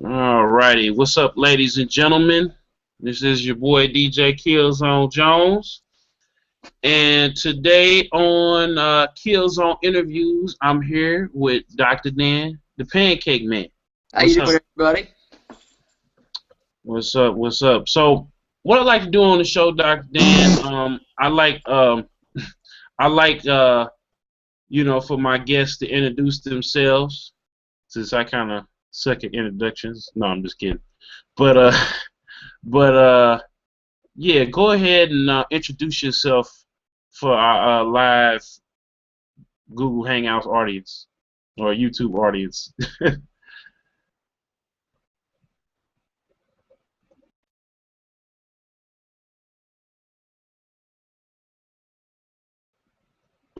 Alrighty, what's up, ladies and gentlemen? This is your boy DJ Killzown Jones, and today on Killzone interviews, I'm here with Dr. Dan, the Pancake Man. How you What's up? doing, everybody? What's up? What's up? So, what I like to do on the show, Dr. Dan, I like for my guests to introduce themselves, since I kind of suck at introductions. No, I'm just kidding. But but yeah, go ahead and introduce yourself for our live Google Hangouts audience or YouTube audience.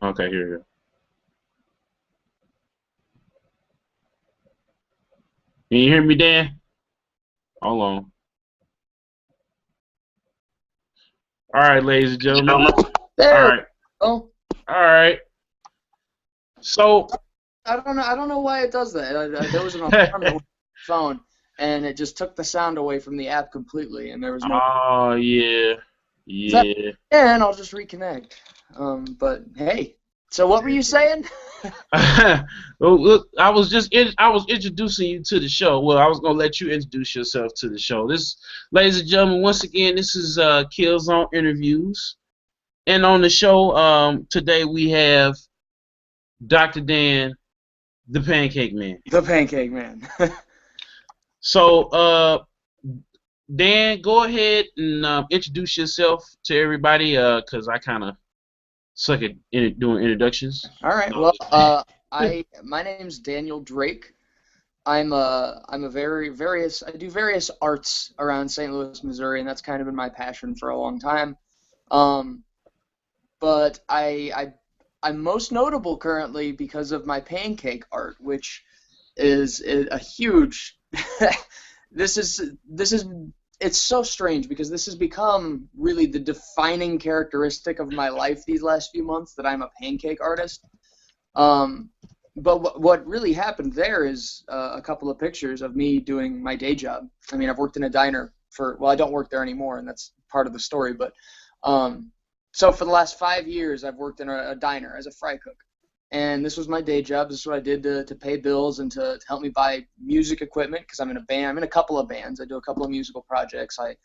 Okay, here we go. Can you hear me, Dan? Hold on. All right, ladies and gentlemen. All There we right, go. all right. So, I don't know why it does that. There was an alarm that went on the phone, and it just took the sound away from the app completely, and there was no. oh yeah, That, yeah. and I'll just reconnect. But hey, so what were you saying? Well, look, I was introducing you to the show. Well, I was gonna let you introduce yourself to the show. This, ladies and gentlemen, once again, this is Killzone interviews, and on the show today we have Dr. Dan, the Pancake Man. The Pancake Man. So, Dan, go ahead and introduce yourself to everybody, cause I kind of suck at doing introductions. All right. Well, my name's Daniel Drake. I'm a I do various arts around St. Louis, Missouri, and that's kind of been my passion for a long time. Um, but I'm most notable currently because of my pancake art, which is a huge. This is it's so strange because this has become really the defining characteristic of my life these last few months, that I'm a pancake artist. Um, but what really happened there is a couple of pictures of me doing my day job. I mean, I've worked in a diner well, I don't work there anymore, and that's part of the story. But um, so for the last 5 years, I've worked in a diner as a fry cook, and this was my day job. This is what I did to pay bills and to help me buy music equipment, because I'm in a band. I'm in a couple of bands. I do a couple of musical projects. I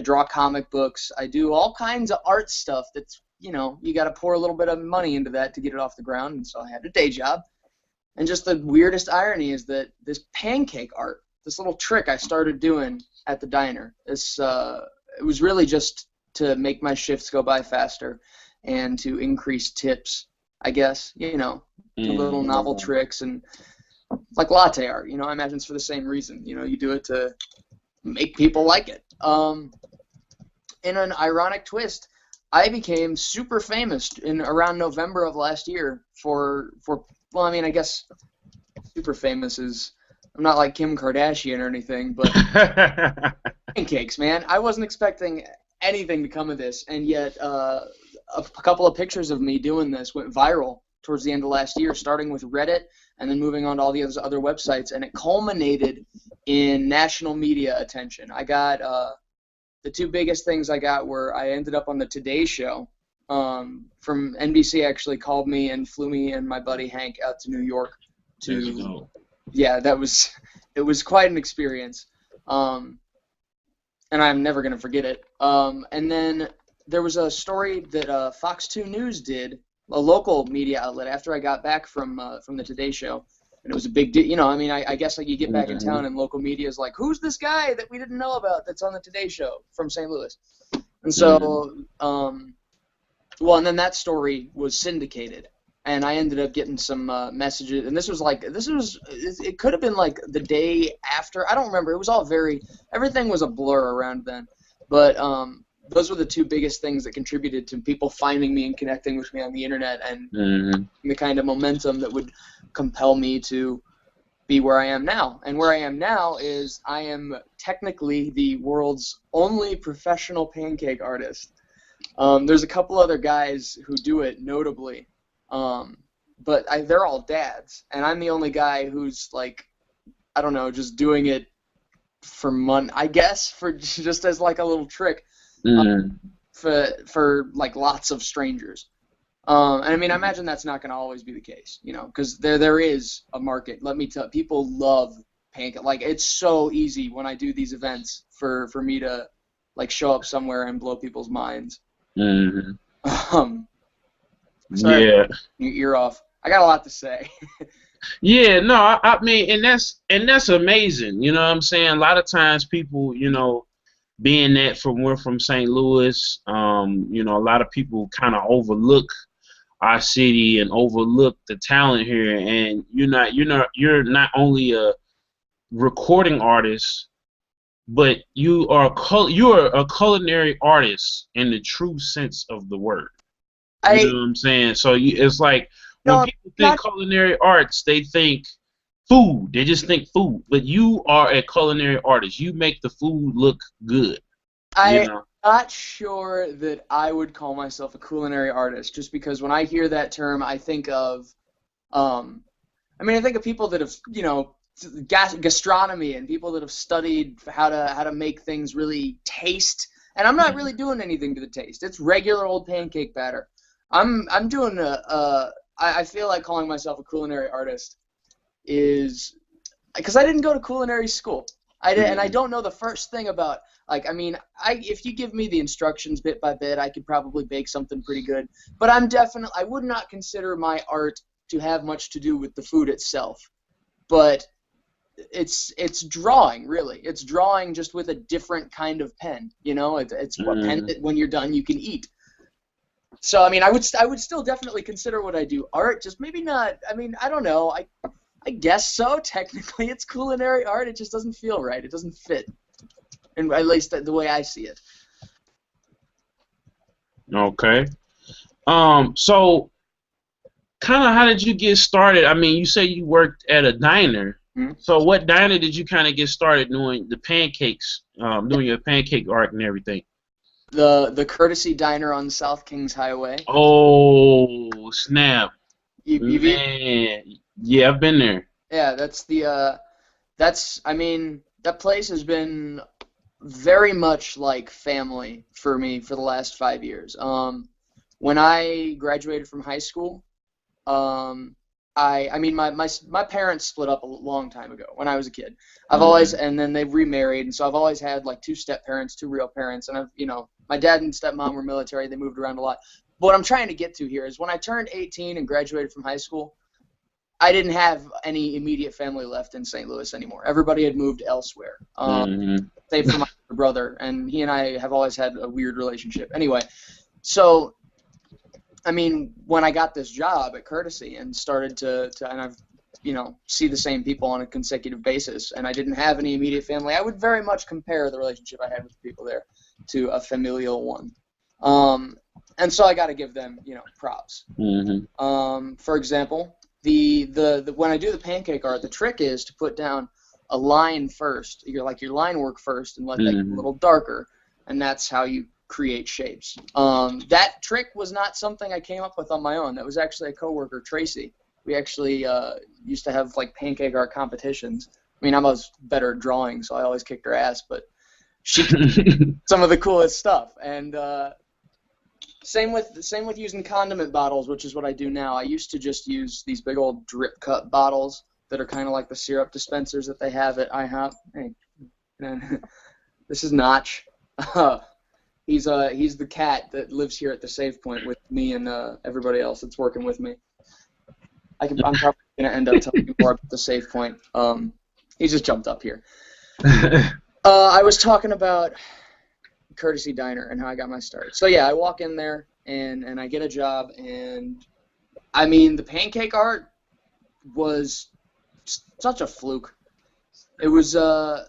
draw comic books. I do all kinds of art stuff that's, you got to pour a little bit of money into that to get it off the ground. And so I had a day job. And just the weirdest irony is that this pancake art, this little trick I started doing at the diner, it was really just to make my shifts go by faster and to increase tips, I guess, do little novel tricks, and like latte art, I imagine it's for the same reason. You do it to make people like it. In an ironic twist, I became super famous in around November of last year for well, I mean, I guess super famous is, I'm not like Kim Kardashian or anything, but pancakes, man. I wasn't expecting anything to come of this, and yet a couple of pictures of me doing this went viral towards the end of last year, starting with Reddit and then moving on to all the other websites, and it culminated in national media attention. I got the two biggest things I got were I ended up on the Today Show. From NBC actually called me and flew me and my buddy Hank out to New York yeah, it was quite an experience. And I'm never going to forget it. And then there was a story that Fox 2 News did, a local media outlet, after I got back from the Today Show. And it was a big deal. I mean, I guess like you get back in town and local media is like, who's this guy that we didn't know about that's on the Today Show from St. Louis? And so, well, and then that story was syndicated. And I ended up getting some messages, and it could have been like the day after. I don't remember. It was all everything was a blur around then. But those were the two biggest things that contributed to people finding me and connecting with me on the internet, and the kind of momentum that would compel me to be where I am now. And where I am now is I am technically the world's only professional pancake artist. There's a couple other guys who do it notably. But they're all dads, and I'm the only guy who's like, I don't know, just doing it for money, I guess, for just as like a little trick, Mm. for like lots of strangers. And I mean, I imagine that's not going to always be the case, you know, because there is a market. Let me tell you, people love Pancake. Like, it's so easy when I do these events for me to like show up somewhere and blow people's minds. Mm. Sorry, Yeah. your ear off. I got a lot to say. Yeah, no, I mean, and that's amazing. You know what I'm saying? A lot of times people, you know, being that we're from St. Louis, you know, a lot of people kind of overlook our city and overlook the talent here. And you're not only a recording artist, but you're a culinary artist in the true sense of the word. You know I what I'm saying? So it's like when no, people think not. culinary arts, they think food. They just think food. But you are a culinary artist. You make the food look good. You I'm know. not sure that I would call myself a culinary artist, just because when I hear that term, I think of, I mean, I think of people that have, you know, gastronomy and people that have studied how to make things really taste. And I'm not really doing anything to the taste. It's regular old pancake batter. I'm doing I feel like calling myself a culinary artist is because I didn't go to culinary school. I did, and I don't know the first thing about, like, I mean, if you give me the instructions bit by bit, I could probably bake something pretty good. But I would not consider my art to have much to do with the food itself. But it's drawing, really. It's drawing just with a different kind of pen. You know, it's a pen that when you're done you can eat. So I mean, I would still definitely consider what I do art, just maybe not. I mean, I don't know. I guess so. Technically, it's culinary art. It just doesn't feel right. It doesn't fit, and at least the way I see it. Okay. So kind of how did you get started? I mean, you say you worked at a diner. Hmm? So what diner did you kind of get started doing the pancakes, doing your pancake art and everything? The Courtesy Diner on South Kings Highway. Oh, snap. You've eaten? Man. Yeah, I've been there. Yeah, that's I mean, that place has been very much like family for me for the last 5 years. When I graduated from high school, um, I mean, my parents split up a long time ago when I was a kid. And then they've remarried, and so I've always had like two step parents, two real parents, and my dad and stepmom were military. They moved around a lot. But what I'm trying to get to here is when I turned 18 and graduated from high school, I didn't have any immediate family left in St. Louis anymore. Everybody had moved elsewhere, save for my brother, and he and I have always had a weird relationship. Anyway, so I mean, when I got this job at Courtesy and started and I've, see the same people on a consecutive basis, and I didn't have any immediate family, I would very much compare the relationship I had with the people there to a familial one. And so I got to give them, props. For example, the when I do the pancake art, the trick is to put down a line first, your line work first, and let that get a little darker, and that's how you create shapes. That trick was not something I came up with on my own. That was actually a coworker, Tracy. We actually used to have like pancake art competitions. I mean, I was better at drawing, so I always kicked her ass, but she did some of the coolest stuff. And same with using condiment bottles, which is what I do now. I used to just use these big old drip cup bottles that are kind of like the syrup dispensers that they have at IHOP. Hey, this is Notch. He's the cat that lives here at the Save Point with me and everybody else that's working with me. I'm probably gonna end up telling you more about the Save Point. He just jumped up here. I was talking about Courtesy Diner and how I got my start. So yeah, I walk in there and I get a job, and I mean, the pancake art was such a fluke. It was the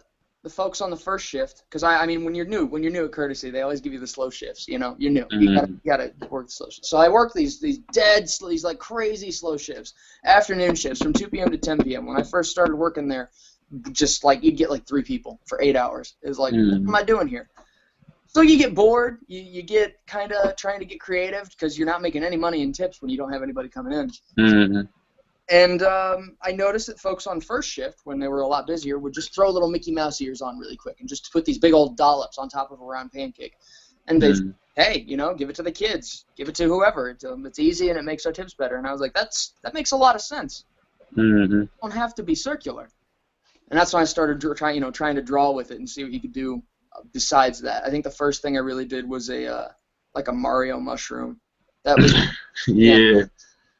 folks on the first shift, because I mean, when you're new at Courtesy, they always give you the slow shifts. You're new. You gotta work the slow shifts. So I worked these like crazy slow shifts, afternoon shifts from 2 p.m. to 10 p.m. When I first started working there, just like you'd get like 3 people for 8 hours. It was like, what am I doing here? So you get bored. You get kind of trying to get creative because you're not making any money in tips when you don't have anybody coming in. And I noticed that folks on first shift, when they were a lot busier, would just throw little Mickey Mouse ears on really quick and just put these big old dollops on top of a round pancake. And they'd, hey, you know, give it to the kids, give it to whoever. It's easy and it makes our tips better. And I was like, that makes a lot of sense. It don't have to be circular. And that's when I started trying to draw with it and see what you could do besides that. I think the first thing I really did was like a Mario mushroom. That was yeah.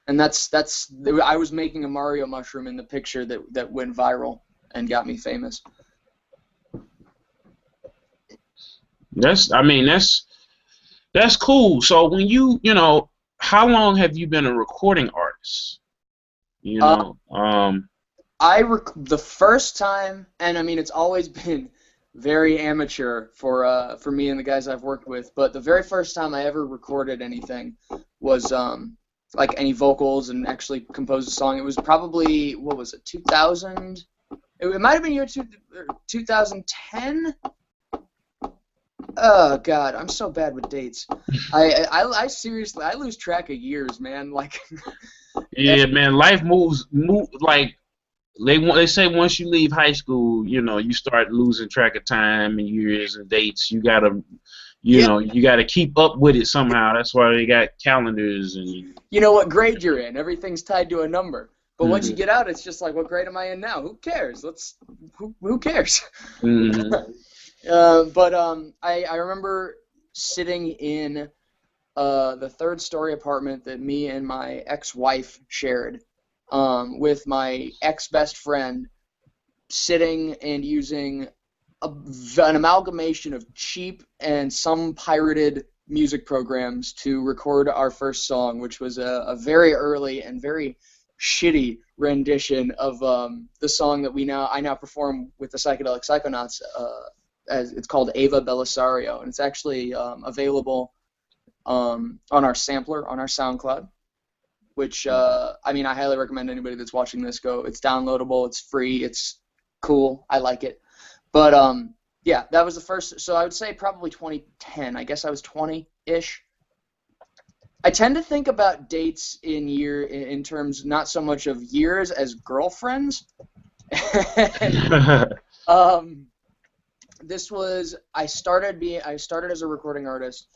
And I was making a Mario mushroom in the picture that went viral and got me famous. That's cool. So when you know, how long have you been a recording artist? You know, the first time, and I mean it's always been very amateur for me and the guys I've worked with, but the very first time I ever recorded anything was like any vocals and actually composed a song. It was probably, what was it, 2000? It might have been year 2010. Oh God, I'm so bad with dates. I seriously, I lose track of years, man. Like, yeah, man, life moves like they say once you leave high school, you know, you start losing track of time and years and dates. You gotta, you know, you gotta keep up with it somehow. That's why they got calendars and. You know what grade you're in. Everything's tied to a number. But once you get out, it's just like, what grade am I in now? Who cares? Who cares? But I remember sitting in the third-story apartment that me and my ex-wife shared with my ex-best friend, sitting and using an amalgamation of cheap and some pirated music programs to record our first song, which was a very early and very shitty rendition of the song that I now perform with the Psychedelic Psychonauts. As it's called Ava Belisario, and it's actually available on our sampler on our SoundCloud. Which I mean, I highly recommend anybody that's watching this go. It's downloadable. It's free. It's cool. I like it. But yeah, that was the first. So I would say probably 2010. I guess I was 20-ish. I tend to think about dates in terms not so much of years as girlfriends. This was I started as a recording artist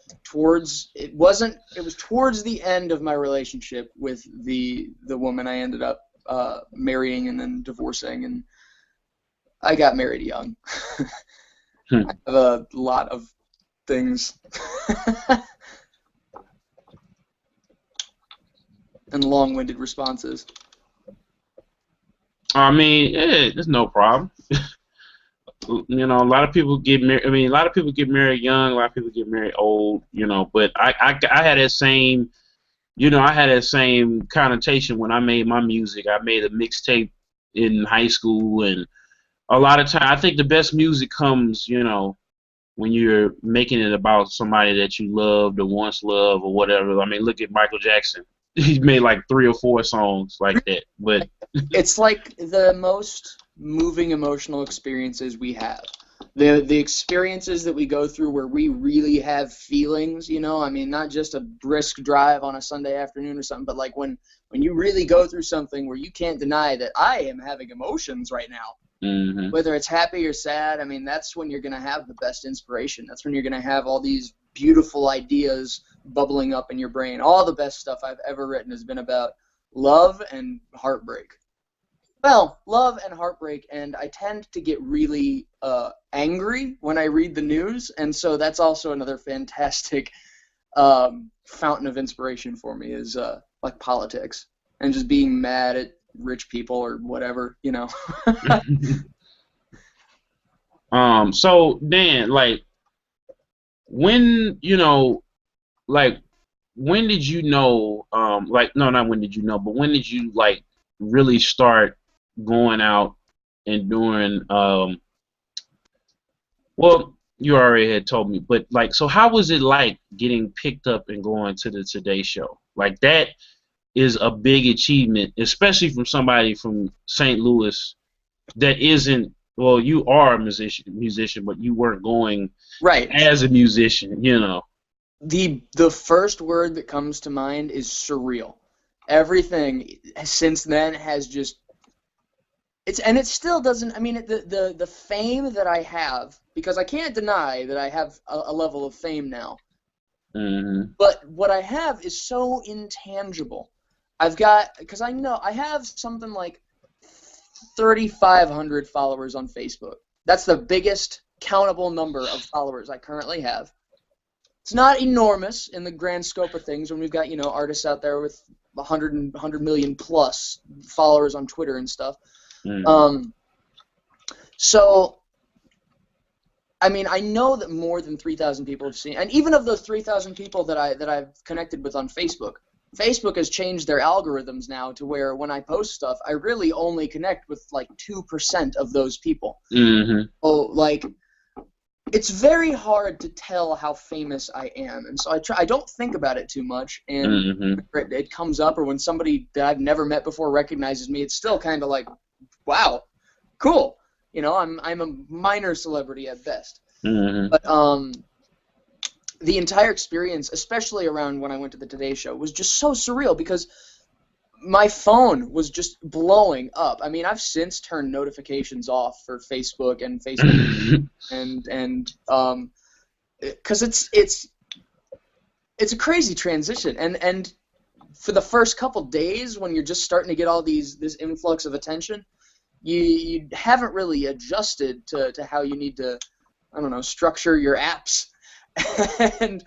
it was towards the end of my relationship with the woman I ended up marrying and then divorcing, and I got married young. I have a lot of things and long-winded responses. I mean, there's no problem. You know, a lot of people get married. I mean, a lot of people get married young. A lot of people get married old. You know, but I had that same, you know, I had that same connotation when I made my music. I made a mixtape in high school, and a lot of time I think the best music comes, you know, when you're making it about somebody that you loved or once loved or whatever. I mean, look at Michael Jackson. He made like 3 or 4 songs like that. But it's like the most moving emotional experiences we have. The experiences that we go through where we really have feelings, you know, I mean, not just a brisk drive on a Sunday afternoon or something, but like when you really go through something where you can't deny that I am having emotions right now. Mm-hmm. Whether it's happy or sad, I mean, that's when you're going to have the best inspiration. That's when you're going to have all these beautiful ideas bubbling up in your brain. All the best stuff I've ever written has been about love and heartbreak. Well, love and heartbreak, and I tend to get really angry when I read the news, and so that's also another fantastic fountain of inspiration for me is like politics and just being mad at rich people or whatever, you know. So Dan, like, when, you know, like, when did you know, like, no, not when did you know, but when did you, like, really start going out and doing, well, you already had told me, but, like, so how was it like getting picked up and going to the Today Show? Like, that is a big achievement, especially from somebody from St. Louis that isn't, well, you are a musician, but you weren't going right as a musician, you know. The first word that comes to mind is surreal. everything since then has just it still doesn't. I mean, the fame that I have, because I can't deny that I have a level of fame now. Mm-hmm. But what I have is so intangible. I've got, because I know I have something like 3,500 followers on Facebook. That's the biggest countable number of followers I currently have. It's not enormous in the grand scope of things when we've got, artists out there with 100 million plus followers on Twitter and stuff. Mm-hmm. So, I mean, I know that more than 3,000 people have seen, and even of those 3,000 people that I've connected with on Facebook, Facebook has changed their algorithms now to where when I post stuff, I really only connect with like 2% of those people. Mm-hmm. Oh, like, it's very hard to tell how famous I am, and so I don't think about it too much, and Mm-hmm. it comes up, or when somebody that I've never met before recognizes me, it's still kind of like, wow, cool. I'm a minor celebrity at best. Mm-hmm. But the entire experience, especially around when I went to the Today Show, was just so surreal because my phone was just blowing up. I mean, I've since turned notifications off for Facebook and because it's a crazy transition, and for the first couple days when you're just starting to get all this influx of attention, you haven't really adjusted to how you need to, I don't know, structure your apps. and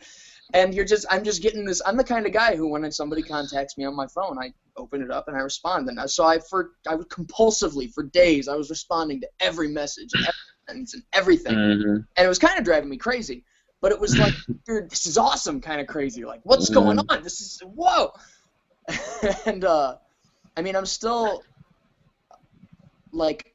I'm just getting this. I'm the kind of guy who, when somebody contacts me on my phone, I open it up and I respond. And so I would compulsively for days I was responding to every message and every sentence and everything, and it was kind of driving me crazy. But it was like, dude, this is awesome, kind of crazy. Like, what's going on? This is whoa. And I mean, I'm still like,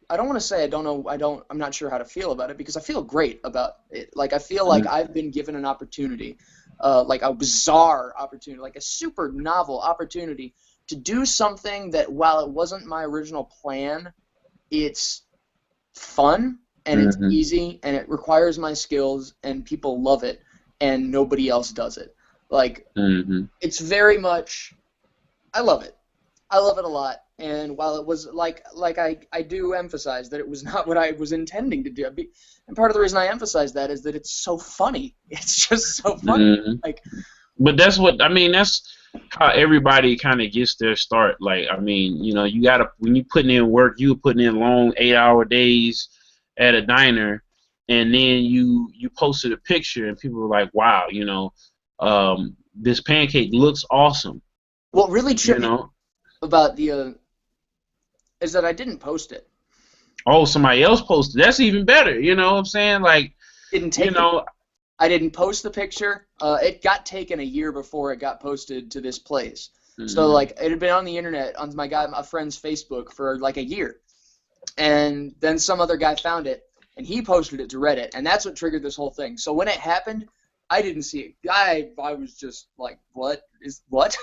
I don't want to say I'm not sure how to feel about it, because I feel great about it. Like, I feel like I've been given an opportunity, like a bizarre opportunity, like a super novel opportunity to do something that, while it wasn't my original plan, it's fun and it's easy and it requires my skills and people love it and nobody else does it. Like, it's very much, I love it. I love it a lot. And while it was like I do emphasize that it was not what I was intending to do. And part of the reason I emphasize that is that it's so funny. It's just so funny. Like, but that's how everybody kind of gets their start. Like, I mean, you gotta, when you putting in work, you putting in long 8-hour days at a diner, and then you posted a picture and people were like, wow, this pancake looks awesome. What really tripped me about is that I didn't post it. Oh, somebody else posted. That's even better. You know what I'm saying? Like, I didn't post the picture. It got taken a year before it got posted to this place. So, like, it had been on the internet on my friend's Facebook for like a year, and then some other guy found it and he posted it to Reddit, and that's what triggered this whole thing. So when it happened, I didn't see it. I was just like, what? What?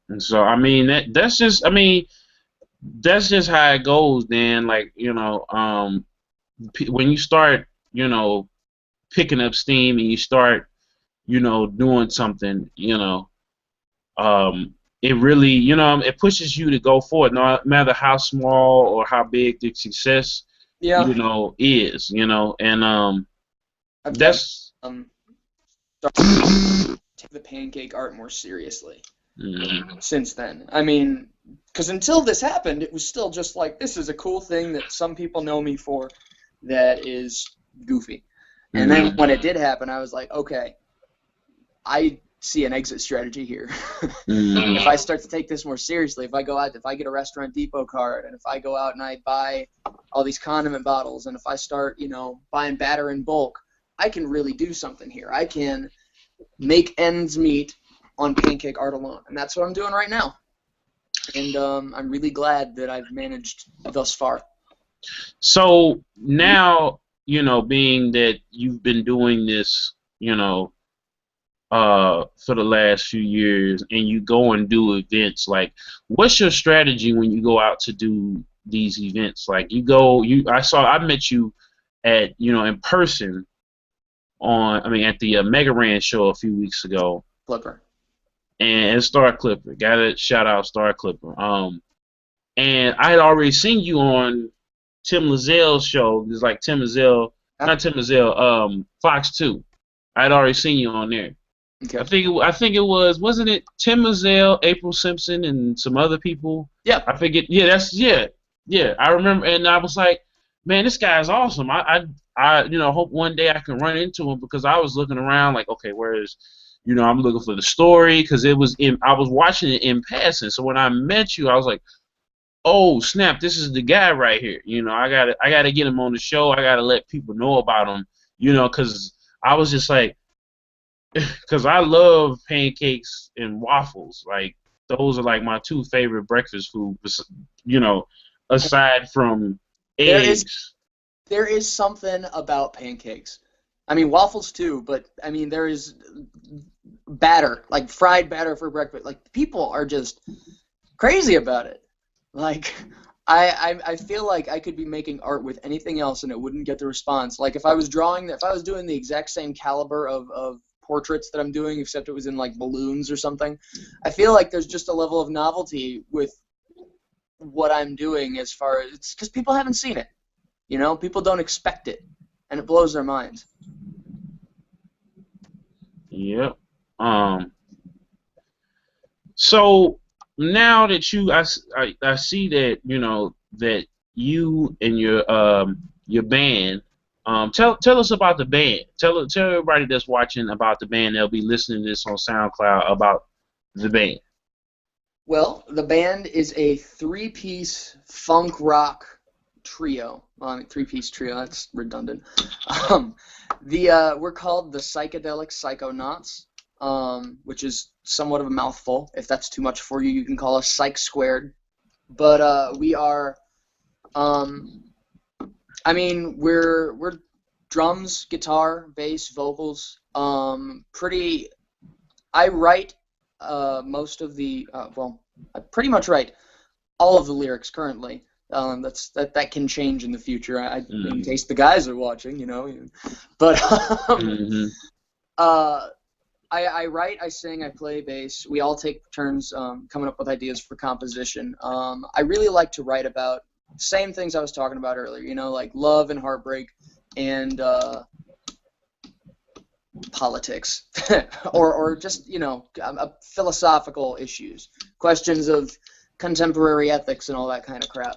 And so, I mean, that's just how it goes, then. Like, when you start, picking up steam and you start, doing something, it really, it pushes you to go forward, no matter how small or how big the success, is, and that's take the pancake art more seriously. Since then, I mean, because until this happened, it was still just like, this is a cool thing that some people know me for that is goofy. And then when it did happen, I was like, okay, I see an exit strategy here. If I start to take this more seriously, if I go out, if I get a Restaurant Depot card, and if I go out and I buy all these condiment bottles, and if I start, buying batter in bulk, I can really do something here. I can make ends meet on pancake art alone, and that's what I'm doing right now. And I'm really glad that I've managed thus far. So now, being that you've been doing this, for the last few years, and you go and do events, like, what's your strategy when you go out to do these events? Like, I met you at, in person, at the Mega Ran show a few weeks ago. Flipper. And Star Clipper. Got to shout out Star Clipper. And I had already seen you on Tim Lazelle's show. It's like Tim Lazelle, not Tim Lazelle, Fox 2. I had already seen you on there. Okay. I think it wasn't it Tim Lazelle, April Simpson, and some other people? Yeah. I forget. Yeah. I remember, and I was like, man, this guy is awesome. I hope one day I can run into him, because I was looking around like, okay, where is, I'm looking for the story, because I was watching it in passing. So when I met you, I was like, oh snap, this is the guy right here. I gotta get him on the show. I gotta let people know about him. Because I was just like, because I love pancakes and waffles. Like, those are like my two favorite breakfast foods. Aside from eggs. There is something about pancakes. I mean, waffles too, but I mean, there is batter, like fried batter for breakfast. Like, people are just crazy about it. Like, I feel like I could be making art with anything else and it wouldn't get the response. Like, if I was doing the exact same caliber of portraits that I'm doing, except it was in like balloons or something, I feel like there's just a level of novelty with what I'm doing, as far as it's because people haven't seen it. People don't expect it, and it blows their minds. Yep. So now that I see that that you and your band. Tell us about the band. Tell everybody that's watching about the band. They'll be listening to this on SoundCloud about the band. Well, the band is a three-piece funk rock trio. Well, I mean, three-piece trio. That's redundant. We're called the Psychedelic Psychonauts, which is somewhat of a mouthful. If that's too much for you, you can call us Psych Squared. But we are. I mean, we're drums, guitar, bass, vocals. I write most of the I pretty much write all of the lyrics currently. That can change in the future. In case the guys are watching, But I write, I sing, I play bass. We all take turns coming up with ideas for composition. I really like to write about same things I was talking about earlier, like love and heartbreak and politics or just, philosophical issues, questions of contemporary ethics and all that kind of crap.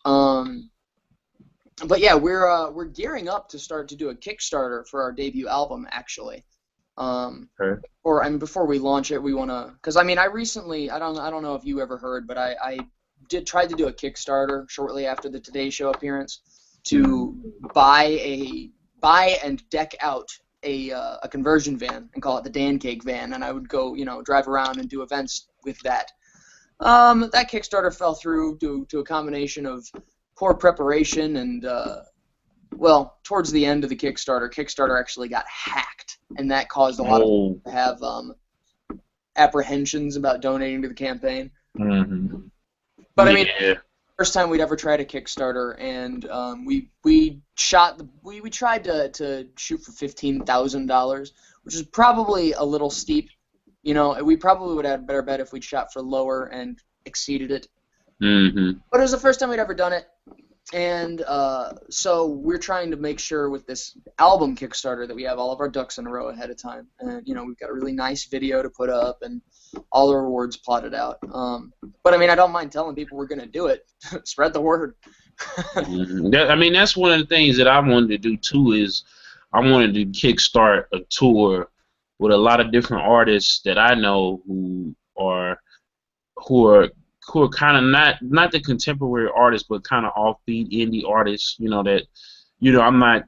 But yeah, we're gearing up to start to do a Kickstarter for our debut album, actually. Okay. Before we launch it, we want to, because I recently, I don't know if you ever heard, but I tried to do a Kickstarter shortly after the Today Show appearance to buy and deck out a conversion van and call it the Pancake van, and I would go drive around and do events with that. That Kickstarter fell through due to a combination of poor preparation and towards the end of the Kickstarter actually got hacked, and that caused a lot of people to have apprehensions about donating to the campaign. Mm-hmm. But I mean, first time we'd ever tried a Kickstarter, and we tried to shoot for $15,000, which is probably a little steep. We probably would have a better bet if we'd shot for lower and exceeded it. Mm-hmm. But it was the first time we'd ever done it, and so we're trying to make sure with this album Kickstarter that we have all of our ducks in a row ahead of time. And we've got a really nice video to put up and all the rewards plotted out. But I mean, I don't mind telling people we're going to do it. Spread the word. Mm-hmm. That's one of the things that I wanted to do too. Is I wanted to kickstart a tour with a lot of different artists that I know who are kind of not the contemporary artists, but kind of offbeat indie artists. That I'm not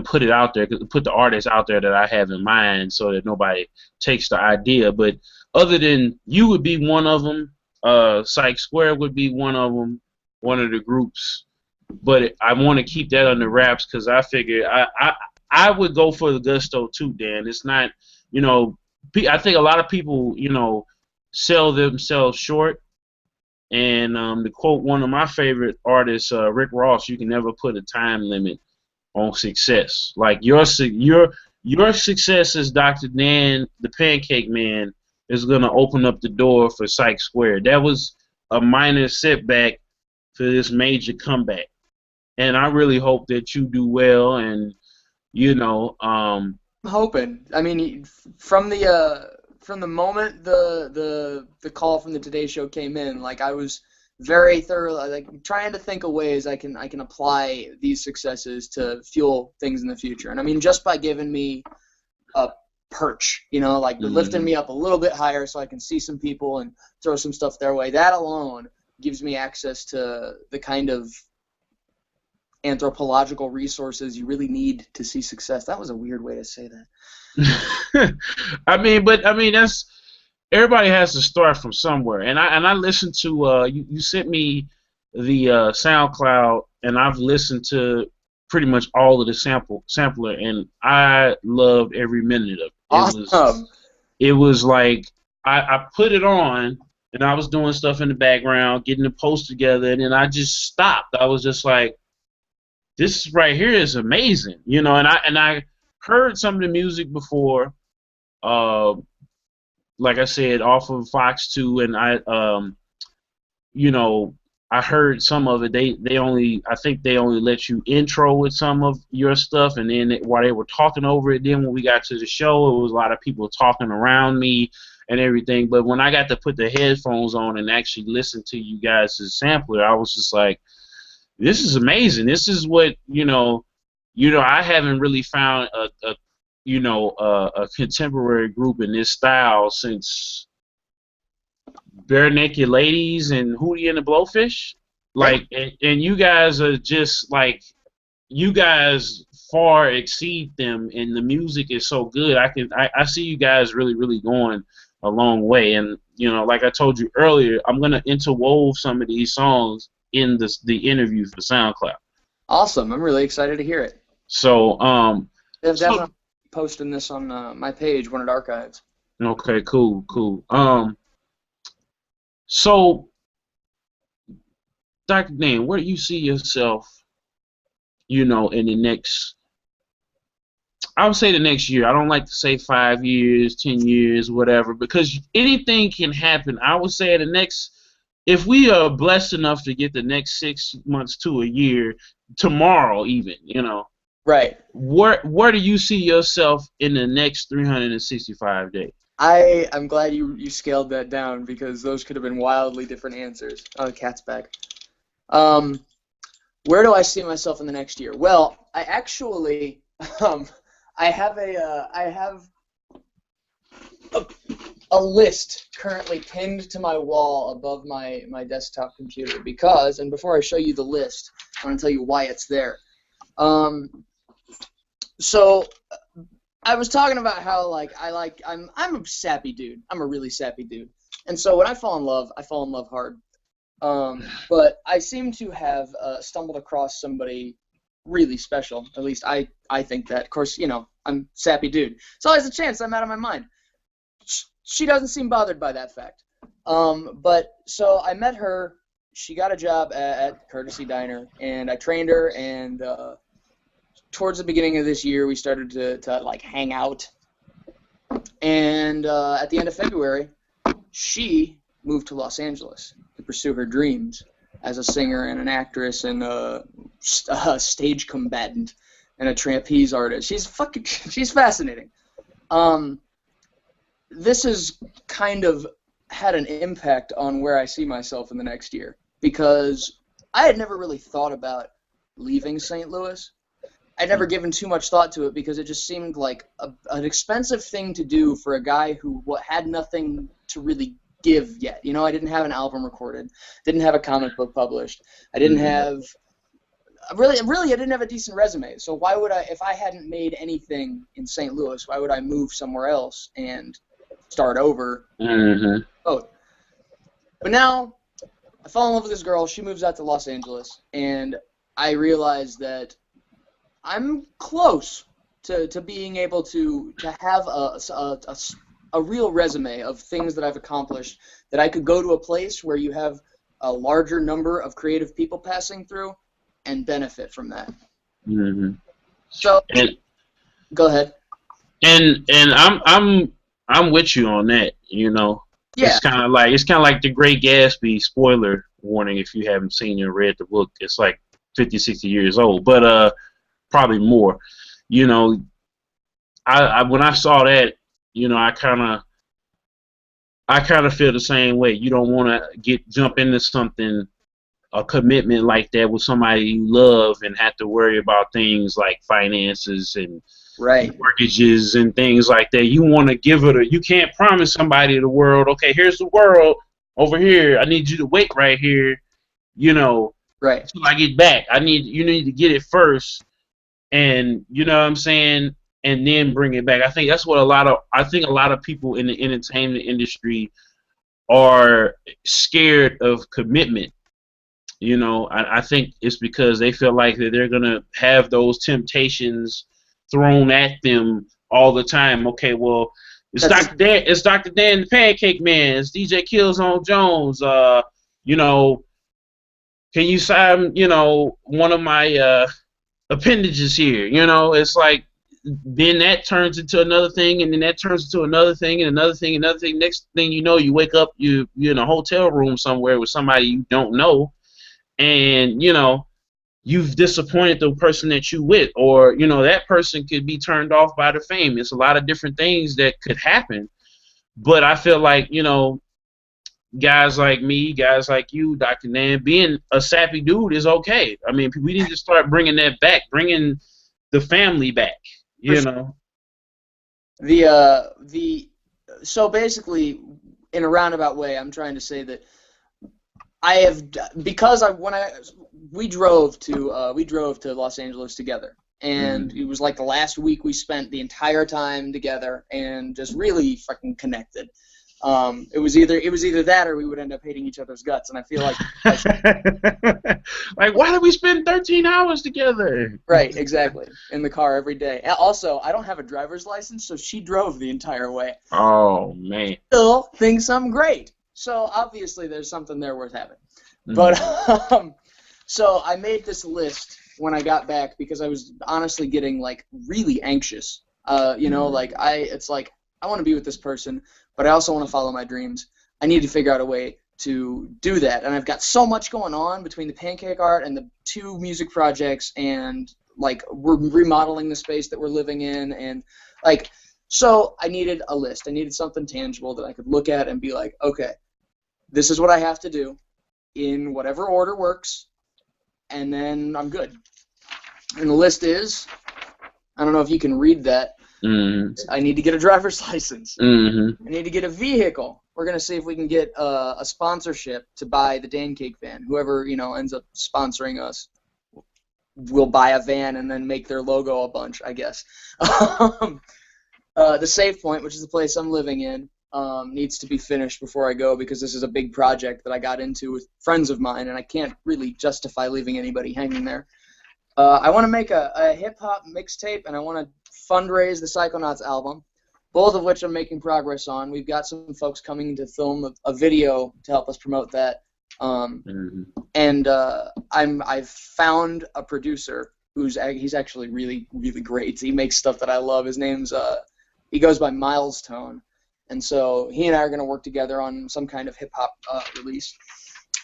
put it out there, put the artists out there that I have in mind, so that nobody takes the idea. But other than you would be one of them, Psych Square would be one of them, one of the groups. But I want to keep that under wraps because I figure I would go for the gusto too, Dan. It's not, I think a lot of people, sell themselves short. And to quote one of my favorite artists, Rick Ross, you can never put a time limit on success. Like your your success as Dr. Dan, the Pancake Man, is going to open up the door for Psych Square. That was a minor setback for this major comeback. And I really hope that you do well. And, you know, I'm hoping. I mean, from the moment the call from the Today Show came in, like I was very thoroughly like trying to think of ways I can apply these successes to fuel things in the future. And I mean, just by giving me a perch, you know, like lifting me up a little bit higher so I can see some people and throw some stuff their way. That alone gives me access to the kind of anthropological resources you really need to see success. That was a weird way to say that. I mean, that's everybody has to start from somewhere. And I listened to you sent me the SoundCloud, and I've listened to pretty much all of the sampler, and I loved every minute of it. Awesome. It was like I put it on, and I was doing stuff in the background, getting the post together, and then I just stopped. I was just like, this right here is amazing, you know. And I heard some of the music before, like I said, off of Fox 2, and you know, I heard some of it. I think they only let you intro with some of your stuff, and then while they were talking over it, then when we got to the show, it was a lot of people talking around me and everything. But when I got to put the headphones on and actually listen to you guys' sampler, I was just like, this is amazing. This is what, you know, I haven't really found a contemporary group in this style since Bare Naked Ladies and Hootie and the Blowfish. Like, and you guys are just like, you guys far exceed them, and the music is so good. I see you guys really, really going a long way. And, you know, like I told you earlier, I'm going to interwove some of these songs in the interview for SoundCloud. Awesome. I'm really excited to hear it. So, definitely posting this on my page when it archives. Okay, cool. So, Dr. Dan, where do you see yourself, you know, in the next, I would say the next year. I don't like to say 5 years, 10 years, whatever, because anything can happen. I would say the next, if we are blessed enough to get the next 6 months to a year, tomorrow even, you know. Right. Where do you see yourself in the next 365 days? I'm glad you scaled that down, because those could have been wildly different answers. Oh, the cat's back. Where do I see myself in the next year? Well, I actually I have a list currently pinned to my wall above my desktop computer, because, and before I show you the list, I want to tell you why it's there. So I was talking about how I'm a sappy dude. I'm a really sappy dude. And so when I fall in love hard. But I seem to have stumbled across somebody really special. At least I think that. Of course, you know, I'm a sappy dude. So there's a chance I'm out of my mind. She doesn't seem bothered by that fact. But so I met her. She got a job at Courtesy Diner, and I trained her, and towards the beginning of this year, we started to like hang out. And at the end of February, she moved to Los Angeles to pursue her dreams as a singer and an actress and a stage combatant and a trapeze artist. She's fascinating. This has kind of had an impact on where I see myself in the next year, because I had never really thought about leaving St. Louis. I'd never given too much thought to it, because it just seemed like an expensive thing to do for a guy who had nothing to really give yet. You know, I didn't have an album recorded, didn't have a comic book published, I didn't have really I didn't have a decent resume. So why would I, if I hadn't made anything in St. Louis, why would I move somewhere else and start over? Mm-hmm. Oh, but now I fall in love with this girl. She moves out to Los Angeles, and I realize that I'm close to being able to have a real resume of things that I've accomplished, that I could go to a place where you have a larger number of creative people passing through and benefit from that. Mm-hmm. So, go ahead. And I'm with you on that. You know, Yeah, it's kind of like the Great Gatsby. Spoiler warning if you haven't seen or read the book. It's like 50, 60 years old, but probably more. You know, I when I saw that, you know, I kind of feel the same way. You don't want to jump into something, a commitment like that with somebody you love and have to worry about things like finances and right. mortgages and things like that. You want to give it you can't promise somebody the world, okay, here's the world over here. I need you to wait right here, you know, Right. until I get back. You need to get it first, and you know what I'm saying, and then bring it back. I think that's what I think a lot of people in the entertainment industry are scared of commitment. You know, I think it's because they feel like that they're gonna have those temptations thrown at them all the time. Okay, well, That's It's Dr. Dan the Pancake Man, it's DJ Killzown Jones. You know, can you sign, you know, one of my appendages here? You know, it's like then that turns into another thing, and then that turns into another thing, and another thing, another thing. Next thing you know, you wake up, you're in a hotel room somewhere with somebody you don't know, and you know you've disappointed the person that you with, or you know that person could be turned off by the fame. It's a lot of different things that could happen, but I feel like, you know, guys like me, guys like you, Dr. Nan, being a sappy dude is okay. I mean, we need to start bringing that back, bringing the family back, for you sure. know. The so basically, in a roundabout way, I'm trying to say that I have because I when I we drove to Los Angeles together, and Mm-hmm. it was like the last week we spent the entire time together and just really fucking connected. It was either that or we would end up hating each other's guts, and I feel like Like, why did we spend 13 hours together? right, exactly, in the car every day. Also, I don't have a driver's license, so she drove the entire way. Oh man. Still thinks I'm great. So obviously there's something there worth having. But Mm-hmm. so I made this list when I got back because I was honestly getting like really anxious. You know, like it's like I want to be with this person, but I also want to follow my dreams. I need to figure out a way to do that, and I've got so much going on between the pancake art and the two music projects, and like we're remodeling the space that we're living in, and like so I needed a list. I needed something tangible that I could look at and be like, okay, this is what I have to do in whatever order works, and then I'm good. And the list is, I don't know if you can read that. Mm-hmm. I need to get a driver's license. Mm-hmm. I need to get a vehicle. We're gonna see if we can get a sponsorship to buy the Pancake van. Whoever ends up sponsoring us will buy a van and then make their logo a bunch, I guess. The Save Point, which is the place I'm living in, needs to be finished before I go because this is a big project that I got into with friends of mine, and I can't really justify leaving anybody hanging there. I want to make a hip-hop mixtape, and I want to fundraise the Psychonauts album, both of which I'm making progress on. We've got some folks coming to film a video to help us promote that. Mm-hmm. And I've found a producer he's actually really, really great. He makes stuff that I love. His name's he goes by Miles Tone, and so he and I are going to work together on some kind of hip-hop release.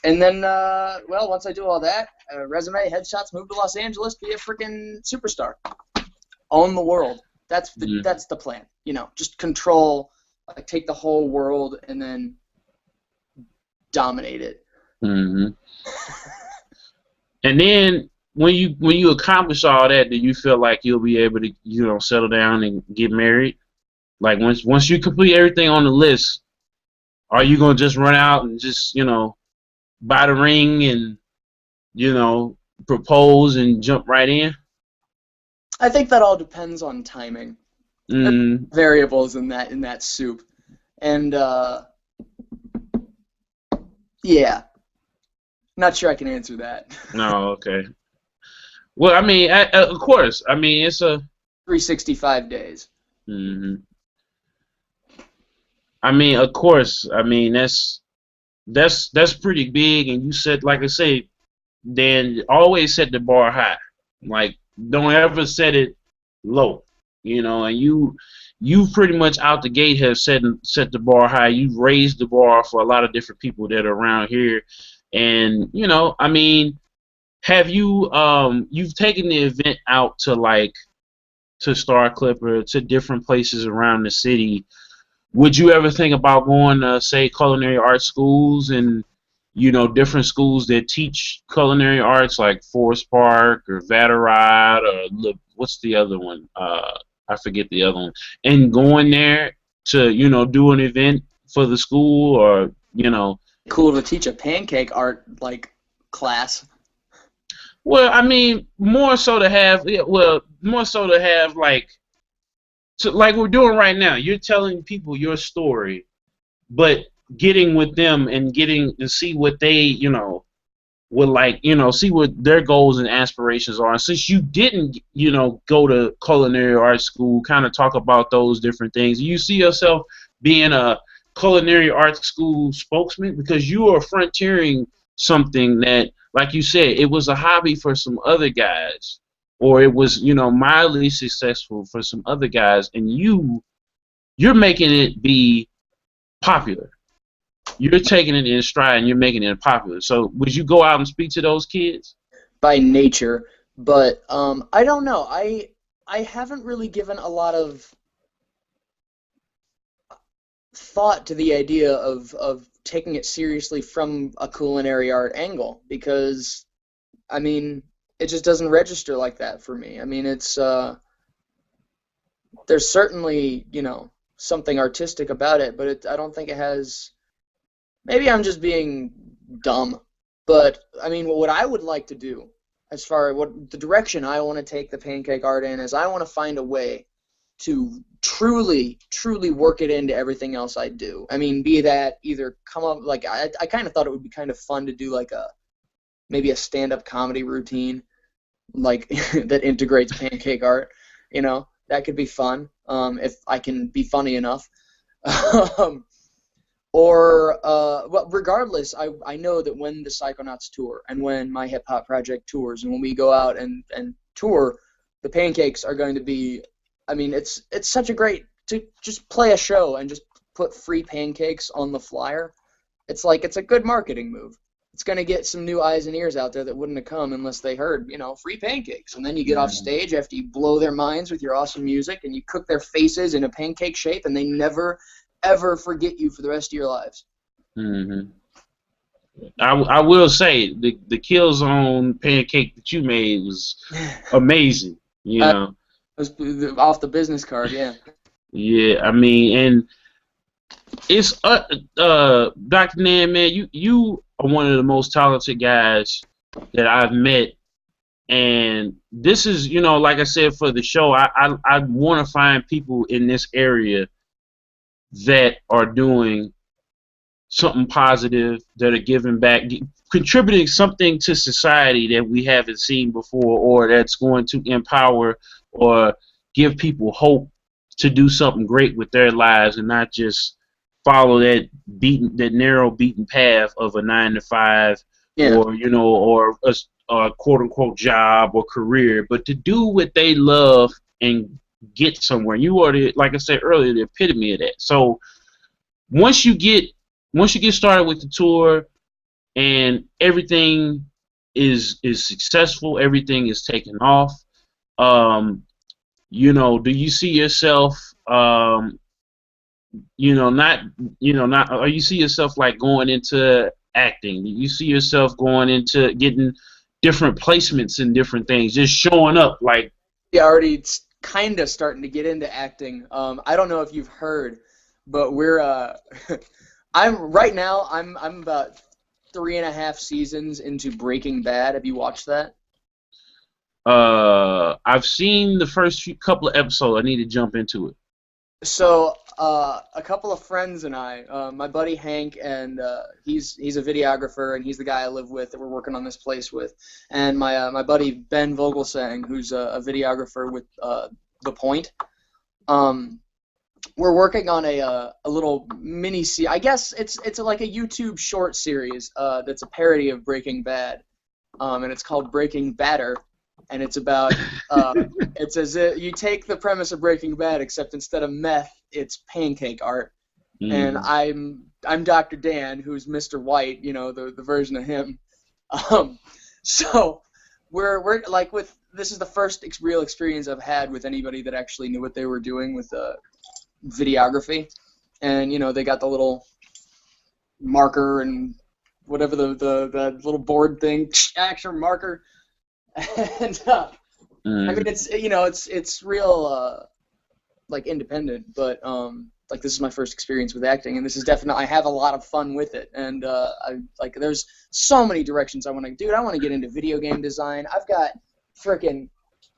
And then, well, once I do all that, resume, headshots, move to Los Angeles, be a freaking superstar, own the world. That's the plan. Just control, like take the whole world and then dominate it. Mm-hmm. And then when you accomplish all that, do you feel like you'll be able to settle down and get married? Like once you complete everything on the list, are you gonna just run out and just buy the ring and propose and jump right in? I think that all depends on timing. Mm. Variables in that soup, and yeah, not sure I can answer that. No, okay. Well, I mean, of course. I mean, it's a 365 days. Mm-hmm. I mean, of course. I mean, that's pretty big, and you said, like I say, then always set the bar high. Like, don't ever set it low. And you pretty much out the gate have set the bar high. You've raised the bar for a lot of different people that are around here, and I mean, have you've taken the event out to like to Star Clipper to different places around the city? Would you ever think about going to, say, culinary arts schools and, different schools that teach culinary arts like Forest Park or Vatterott or what's the other one? I forget the other one. And going there to, do an event for the school or. Cool to teach a pancake art like class. Well, I mean, more so to have, yeah, well, more so to have like we're doing right now. You're telling people your story, but getting with them and getting to see what they, would like, see what their goals and aspirations are. And since you didn't, go to culinary arts school, kind of talk about those different things. You see yourself being a culinary arts school spokesman because you are frontiering something that, like you said, it was a hobby for some other guys, or it was, mildly successful for some other guys, and you're making it be popular. You're taking it in stride and you're making it popular. So would you go out and speak to those kids? By nature, but I don't know. I haven't really given a lot of thought to the idea of taking it seriously from a culinary art angle because, I mean, it just doesn't register like that for me. I mean, it's there's certainly, something artistic about it, but I don't think it has. Maybe I'm just being dumb, but I mean, what I would like to do, as far as what the direction I want to take the pancake art in, is I want to find a way to truly work it into everything else I do. I mean, be that either come up like I kind of thought it would be kind of fun to do like maybe a stand-up comedy routine, like that integrates pancake art. That could be fun if I can be funny enough. Well, regardless, I know that when the Psychonauts tour and when my hip hop project tours and when we go out and tour, the pancakes are going to be. I mean, it's such a great to just play a show and just put free pancakes on the flyer. It's a good marketing move. It's going to get some new eyes and ears out there that wouldn't have come unless they heard, free pancakes. And then you get off stage after you blow their minds with your awesome music and you cook their faces in a pancake shape and they never, ever forget you for the rest of your lives. Mm-hmm. I will say the Killzown pancake that you made was amazing. It was off the business card, yeah. Yeah, I mean, and it's Dr. Nan, man, you are one of the most talented guys that I've met, and this is, like I said for the show, I want to find people in this area that are doing something positive, that are giving back, contributing something to society that we haven't seen before, or that's going to empower or give people hope to do something great with their lives and not just follow that narrow beaten path of a 9-to-5 or a quote unquote job or career, but to do what they love and get somewhere. You are like I said earlier, the epitome of that. So once you get started with the tour and everything is successful, everything is taken off, do you see yourself you see yourself like going into acting? Do you see yourself going into getting different placements in different things, just showing up like? Yeah, already kind of starting to get into acting. I don't know if you've heard, but we're I'm about 3.5 seasons into Breaking Bad. Have you watched that? I've seen the first couple of episodes. I need to jump into it. So a couple of friends and I, my buddy Hank, and he's a videographer, and he's the guy I live with that we're working on this place with, and my buddy Ben Vogelsang, who's a videographer with The Point. We're working on a little mini series. I guess it's like a YouTube short series that's a parody of Breaking Bad, and it's called Breaking Badder. and it's about it's as if you take the premise of Breaking Bad, except instead of meth, it's pancake art. And I'm Dr. Dan, who's Mr. White, you know, the version of him. So we're like this is the first real experience I've had with anybody that actually knew what they were doing with videography, and you know they got the little marker and whatever the little board thing, action marker, and I mean it's it's real like independent, but like this is my first experience with acting, and this is definitely I have a lot of fun with it, and I like there's so many directions I want to I want to get into video game design. I've got frickin'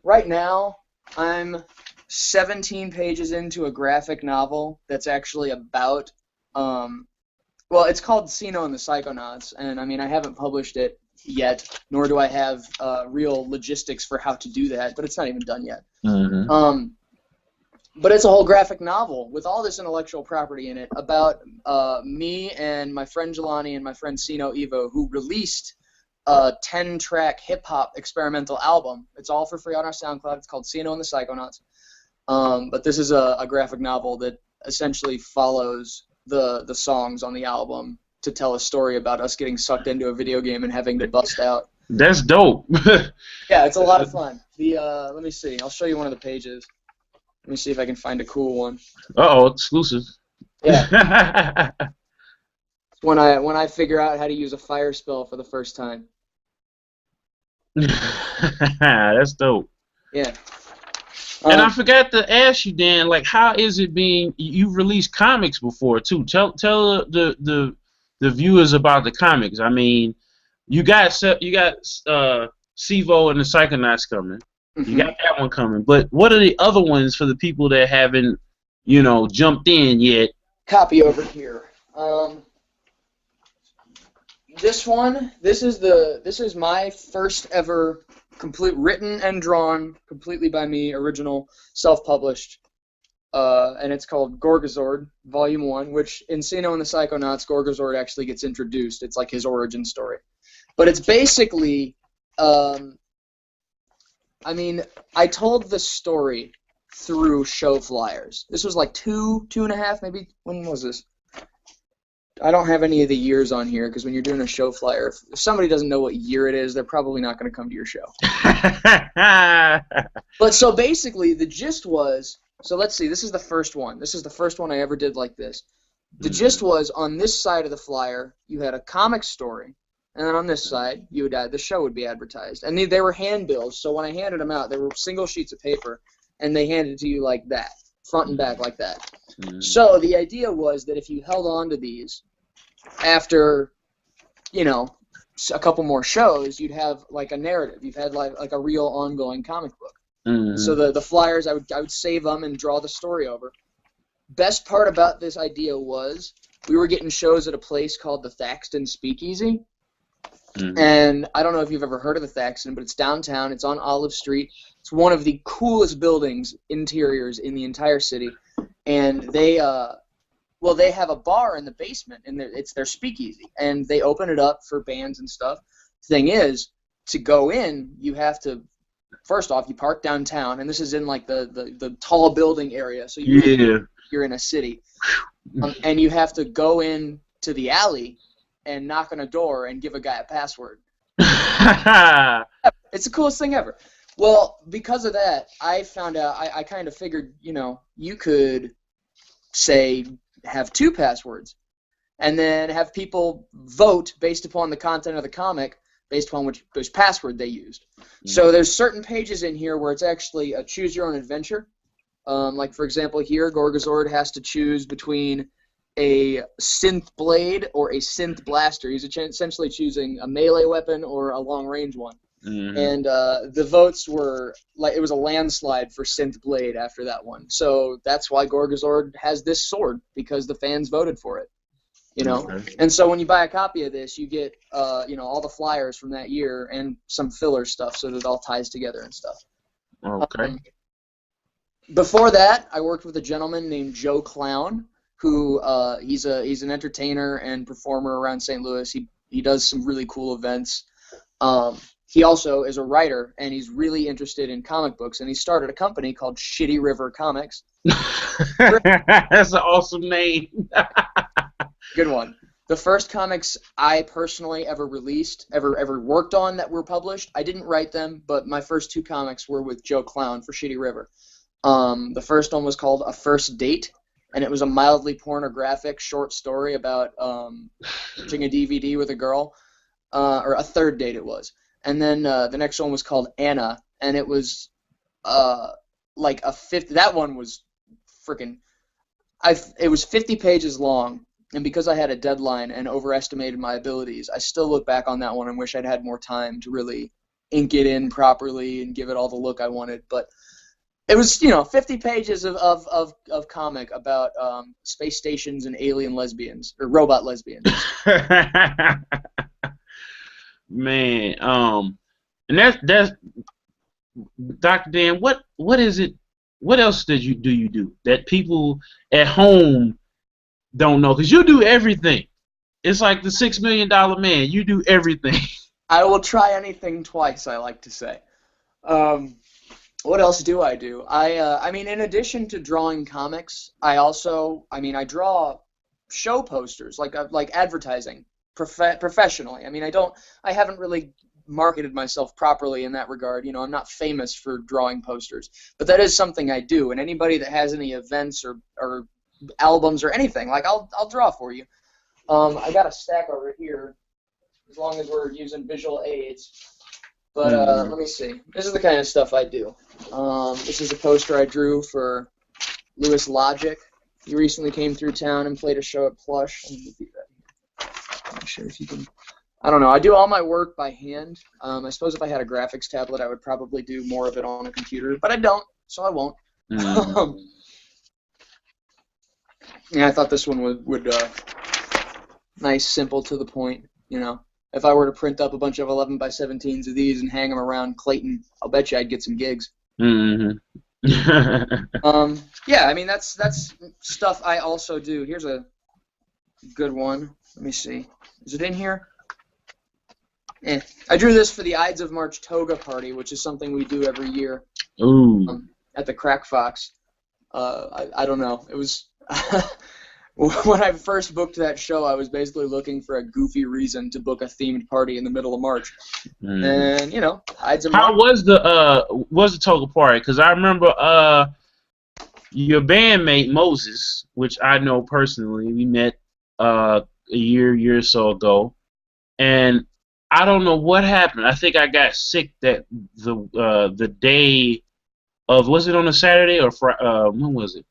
right now I'm 17 pages into a graphic novel that's actually about well, it's called Xeno and the Psychonauts, and I mean I haven't published it yet, nor do I have real logistics for how to do that, but it's not even done yet. But it's a whole graphic novel with all this intellectual property in it about me and my friend Jelani and my friend Sino Evo, who released a 10-track hip-hop experimental album. It's all for free on our SoundCloud. It's called Xeno and the Psychonauts. But this is a graphic novel that essentially follows the songs on the album to tell a story about us getting sucked into a video game and having to bust out. That's dope. Yeah, it's a lot of fun. Let me see. I'll show you one of the pages. Let me see if I can find a cool one. Uh-oh, exclusive. Yeah. when I figure out how to use a fire spell for the first time. That's dope. Yeah. And I forgot to ask you, Dan, like, how is it being? You've released comics before too. Tell the viewers about the comics. I mean, you got Sivo and the Psychonauts coming. You got that one coming. But what are the other ones for the people that haven't, you know, jumped in yet? Copy over here. This one, this is my first ever complete written and drawn completely by me, original, self-published, and it's called Gorgazord Volume 1, which in Xeno and the Psychonauts, Gorgazord actually gets introduced. It's like his origin story. But it's basically, I mean, I told the story through show flyers. This was like two and a half, maybe, when was this? I don't have any of the years on here, because when you're doing a show flyer, if somebody doesn't know what year it is, they're probably not going to come to your show. But so basically, the gist was, so let's see, this is the first one. This is the first one I ever did like this. The gist was, on this side of the flyer, you had a comic story, and then on this side, you would the show would be advertised. And they were handbills, so when I handed them out, they were single sheets of paper, and they handed it to you like that, front and back like that. So the idea was that if you held on to these, after, you know, a couple more shows, you'd have like a narrative. You've had like a real ongoing comic book. So the flyers, I would save them and draw the story over. Best part about this idea was we were getting shows at a place called the Thaxton Speakeasy. And I don't know if you've ever heard of the Thaxton, but it's downtown. It's on Olive Street. It's one of the coolest buildings, interiors, in the entire city. And they have a bar in the basement, and it's their speakeasy. And they open it up for bands and stuff. Thing is, to go in, you have to, first off, you park downtown, and this is in like the tall building area. So you're in a city. And you have to go in to the alley and knock on a door and give a guy a password. It's the coolest thing ever. Well, because of that, I found out, I kind of figured, you know, you could, say, have 2 passwords, and then have people vote based upon the content of the comic, based upon which password they used. So there's certain pages in here where it's actually a choose-your-own-adventure. Like, for example, here, Gorgazord has to choose between a synth blade or a synth blaster. He's essentially choosing a melee weapon or a long-range one. And the votes were, like, it was a landslide for synth blade after that one. So that's why Gorgazord has this sword, because the fans voted for it. You know? And so when you buy a copy of this, you get, you know, all the flyers from that year and some filler stuff so that it all ties together and stuff. Okay. Before that, I worked with a gentleman named Joe Clown, who he's an entertainer and performer around St. Louis. He does some really cool events. he also is a writer, and he's really interested in comic books, and he started a company called Shitty River Comics. That's an awesome name. Good one. The first comics I personally ever released, ever worked on that were published, I didn't write them, but my first 2 comics were with Joe Clown for Shitty River. The first one was called A First Date, and it was a mildly pornographic short story about watching a DVD with a girl, or a third date it was. And then the next one was called Anna, and it was like a 50. That one was freaking. It was 50 pages long, and because I had a deadline and overestimated my abilities, I still look back on that one and wish I'd had more time to really ink it in properly and give it all the look I wanted. But it was, 50 pages of comic about space stations and alien lesbians, or robot lesbians. Man, and that's Dr. Dan. What is it? What else do you do that people at home don't know? Because you do everything. It's like the $6 Million Man. You do everything. I will try anything twice, I like to say. What else do I do? I mean, in addition to drawing comics, I draw show posters, like advertising, professionally. I mean, I haven't really marketed myself properly in that regard. I'm not famous for drawing posters, but that is something I do. And anybody that has any events or albums or anything, I'll draw for you. I got a stack over here, as long as we're using visual aids. But let me see. This is the kind of stuff I do. This is a poster I drew for Lewis Logic. He recently came through town and played a show at Plush. I'm not sure if you can. I don't know. I do all my work by hand. I suppose if I had a graphics tablet, I would probably do more of it on a computer, but I don't, so I won't. Yeah, I thought this one would nice, simple, to the point. If I were to print up a bunch of 11x17s of these and hang them around Clayton, I'll bet you I'd get some gigs. Mm-hmm. Yeah, I mean that's stuff I also do. Here's a good one. Let me see. Is it in here? I drew this for the Ides of March Toga Party, which is something we do every year. Ooh. At the Crack Fox. I don't know. It was when I first booked that show, I was basically looking for a goofy reason to book a themed party in the middle of March. And Ides of March. How was the Toga Party? Because I remember your bandmate Moses, which I know personally. We met a year or so ago, and I don't know what happened. I think I got sick the day of, was it on a Saturday or Friday? When was it?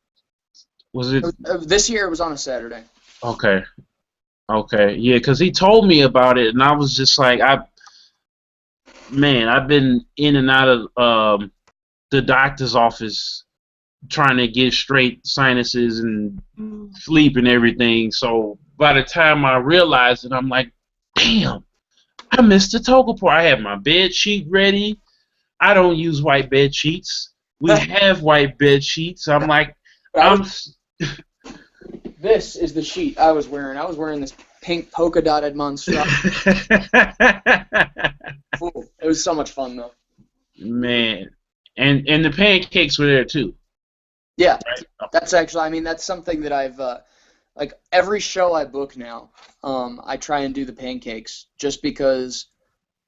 Was it this year? It was on a Saturday. Okay, yeah, because he told me about it, and I was just like, I've been in and out of the doctor's office trying to get straight sinuses and sleep and everything. So by the time I realized it, I'm like, damn, I missed the Toga Party. I had my bed sheet ready. I don't use white bed sheets. We have white bed sheets. I'm like, This is the sheet I was wearing. I was wearing this pink polka dotted monstrosity. It was so much fun though. Man, and the pancakes were there too. Yeah, right? That's actually. That's something that I've like every show I book now. I try and do the pancakes just because.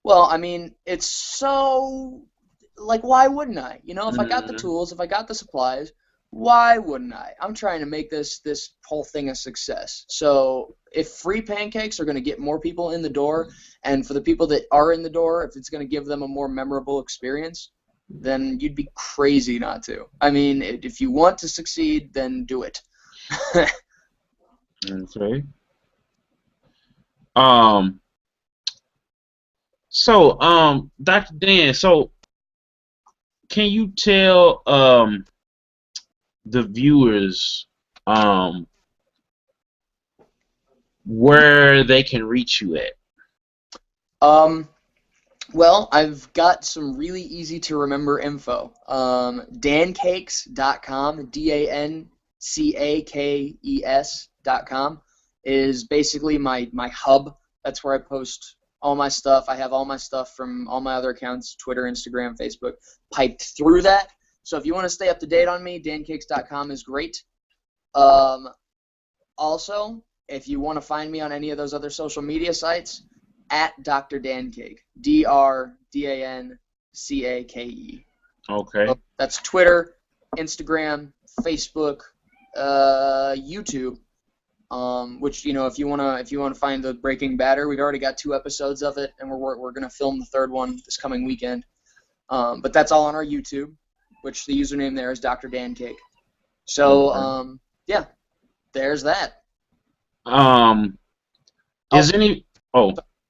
Well, it's so. Why wouldn't I? If I got the tools, if I got the supplies, why wouldn't I? I'm trying to make this whole thing a success. So if free pancakes are going to get more people in the door, and for the people that are in the door, if it's going to give them a more memorable experience, then you'd be crazy not to. If you want to succeed, then do it. Okay. So, Dr. Dan, can you tell the viewers where they can reach you at? Well, I've got some really easy to remember info. Dancakes.com, DANCAKES.com is basically my hub. That's where I post all my stuff. I have all my stuff from all my other accounts, Twitter, Instagram, Facebook, piped through that. So if you want to stay up to date on me, dancakes.com is great. Also, if you want to find me on any of those other social media sites, at Dr. Dancake, DrDancake. Okay. So that's Twitter, Instagram, Facebook, YouTube. Which, you know, if you wanna find the Breaking Batter, we've already got 2 episodes of it, and we're gonna film the 3rd one this coming weekend. But that's all on our YouTube, which the username there is Dr. Dancake. So yeah, there's that. Is any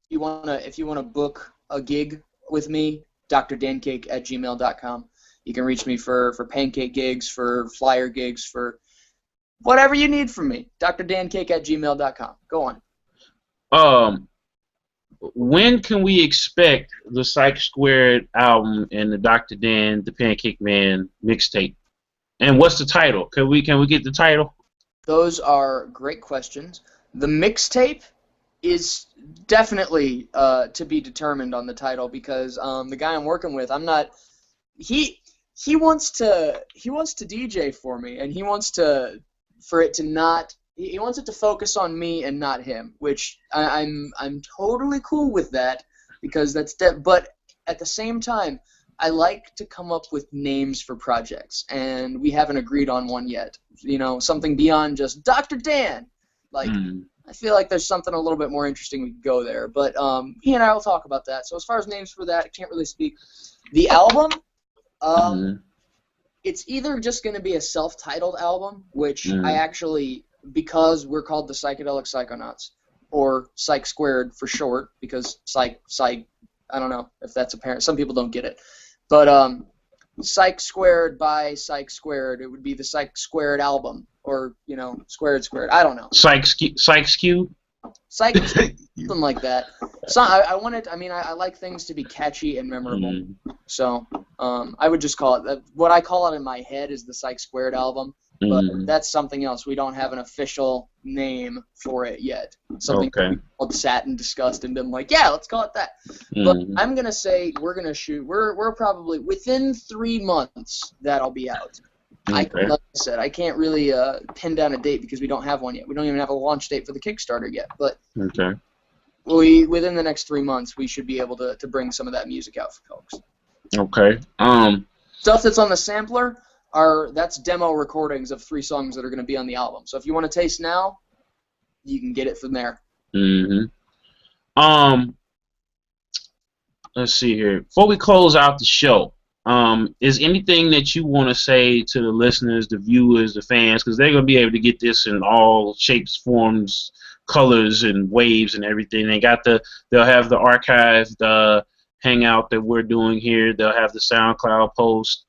If you wanna book a gig with me, drdancake@gmail.com. You can reach me for pancake gigs, for flyer gigs, for whatever you need from me. drdancake@gmail.com. Go on. When can we expect the Psych Squared album and the Dr. Dan, the Pancake Man mixtape? And what's the title? Can we get the title? Those are great questions. The mixtape is definitely to be determined on the title, because the guy I'm working with, he wants to DJ for me, and he wants to focus on me and not him, which I'm totally cool with that, because but at the same time, I like to come up with names for projects, and we haven't agreed on one yet. You know, something beyond just Dr. Dan. Like, I feel like there's something a little bit more interesting we could go there, but he and I will talk about that. So as far as names for that, I can't really speak. The album, it's either just going to be a self-titled album, which I actually, because we're called the Psychedelic Psychonauts, or Psych Squared for short, because Psych, I don't know if that's apparent. Some people don't get it. But Psych Squared by Psych Squared, it would be the Psych Squared album, or, you know, Squared. I don't know. Psych Skew? Psych, something like that. So I like things to be catchy and memorable. So I would just call it, what I call it in my head is the Psych Squared album, but that's something else. We don't have an official name for it yet. Something we all sat and discussed and been like, yeah, let's call it that. But I'm gonna say we're probably within 3 months that'll be out. Like I said, I can't really pin down a date because we don't have one yet. We don't even have a launch date for the Kickstarter yet. But within the next 3 months, we should be able to bring some of that music out for folks. Okay. Stuff that's on the sampler that's demo recordings of 3 songs that are going to be on the album. So if you want to taste now, you can get it from there. Let's see here. Before we close out the show, is anything that you want to say to the listeners, the viewers, the fans, because they're going to be able to get this in all shapes, forms, colors, and waves and everything. They'll have the archived hangout that we're doing here. They'll have the SoundCloud post.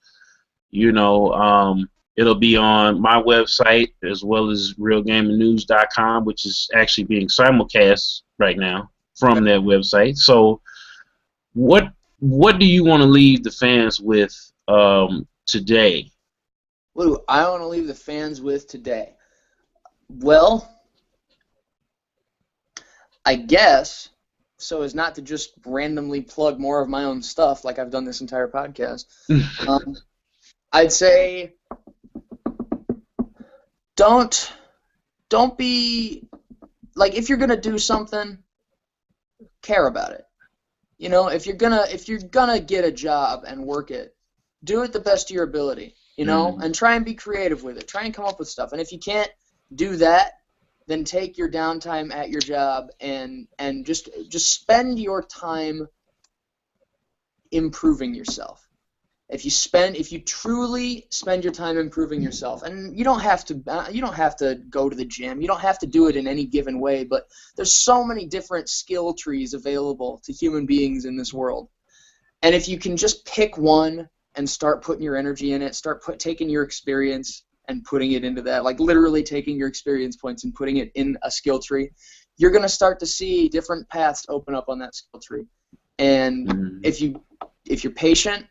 You know, it'll be on my website as well as realgamingnews.com, which is actually being simulcast right now from that website. So what do you want to leave the fans with today? What do I want to leave the fans with today? Well, I guess, so as not to just randomly plug more of my own stuff like I've done this entire podcast, I'd say don't be, like, if you're gonna do something, care about it. You know, if you're gonna get a job and work it, do it the best of your ability, you know, and try and be creative with it. Try and come up with stuff. And if you can't do that, then take your downtime at your job and just spend your time improving yourself. If you truly spend your time improving yourself, and you don't have to go to the gym, you don't have to do it in any given way, but there's so many different skill trees available to human beings in this world. And if you can just pick one and start putting your energy in it, taking your experience and putting it into that, like literally taking your experience points and putting it in a skill tree, you're going to start to see different paths open up on that skill tree. And if you're patient,